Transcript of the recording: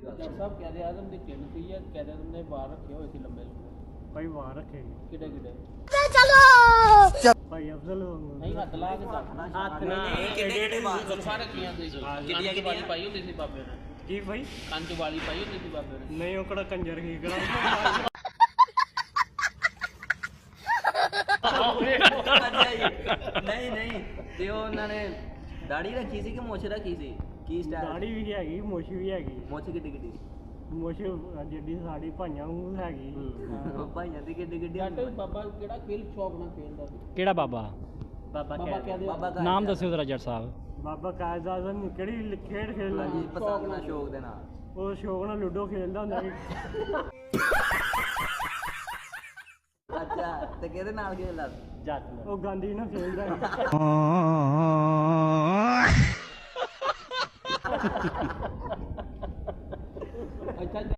Doctor ਸਾਹਿਬ ਕੈਦ ਆਜ਼ਮ ਦੀ ਚਿੰਨ ਸੀ ਜਾਂ ਕੈਦ ਆਜ਼ਮ ਨੇ ਵਾਰ ਰੱਖੇ ਹੋਏ ਸੀ ਲੰਬੇ ਲੰਬੇ? ਭਾਈ ਵਾਰ ਰੱਖੇ ਕਿਹੜੇ ਕਿਹੜੇ? ਭਾਈ ਅਫਜ਼ਲ ਨਹੀਂ ਹੱਥ ਲਾ ਕੇ ਦੱਸ। ਹੱਥ ਨਹੀਂ ਕਿਹੜੇ ਜ਼ੁਲਫਾਂ ਰੱਖੀਆਂ ਸੀ, ਕੰਨ 'ਚ ਵਾਲੀ ਪਾਈ ਹੁੰਦੀ ਸੀ ਬਾਬੇ ਨੇ, ਕੀ ਭਾਈ ਕੰਨ 'ਚ ਵਾਲੀ ਪਾਈ ਹੁੰਦੀ ਸੀ ਬਾਬੇ ਨੇ। ਨਹੀਂ ਉਹ ਕਿਹੜਾ ਕੰਜਰ ਕੀ ਕਰਾਂ ਨਹੀਂ ਨਹੀਂ ਤੇ ਉਹਨਾਂ ਨੇ ਦਾੜੀ ਰੱਖੀ ਸੀ ਕਿ ਮੁੱਛ ਰੱਖੀ ਸੀ? ਕੀ ਸਟਾਈਲ? ਦਾੜੀ ਵੀ ਹੈਗੀ ਮੁੱਛ ਵੀ ਹੈਗੀ ਮੁੱਛ ਕਿੱਡੀ ਕਿੱਡੀ? ਮੁੱਛ ਜਿੱਡੀ ਸਾਡੀ ਭਾਈਆਂ ਨੂੰ ਹੈਗੀ ਭਾਈਆਂ ਦੀ ਕਿੱਡੀ ਕਿੱਡੀ? ਡਾਕਟਰ ਬਾਬਾ ਕਿਹੜਾ ਖੇਲ ਸ਼ੌਕ ਨਾਲ ਖੇਲਦਾ ਸੀ? ਕਿਹੜਾ ਬਾਬਾ? ਬਾਬਾ ਬਾਬਾ ਕਹਿ ਕੈਦ ਬਾਬਾ ਆਜ਼ਮ ਨਾਮ ਦੱਸਿਓ ਜ਼ਰਾ ਜੱਟ ਸਾਹਿਬ। ਬਾਬਾ ਕਾਇਦ ਆਜ਼ਮ ਕਿਹੜੀ ਖੇਡ ਖੇਡਦਾ ਹਾਂਜੀ ਪਸੰਦ ਨਾਲ ਸ਼ੌਕ ਦੇ ਨਾਲ। ਉਹ ਸ਼ੌਕ ਨਾਲ ਲੂਡੋ ਖੇਡਦਾ ਹੁੰਦਾ ਸੀ ਅੱਛਾ ਤੇ ਕਿਹਦੇ ਨਾਲ ਖੇਲਦਾ? ਜੱਟ ਨਾਲ ਉਹ ਗਾਂਧੀ ਨਾਲ ਖੇਡਦਾ ਅੱਛਾ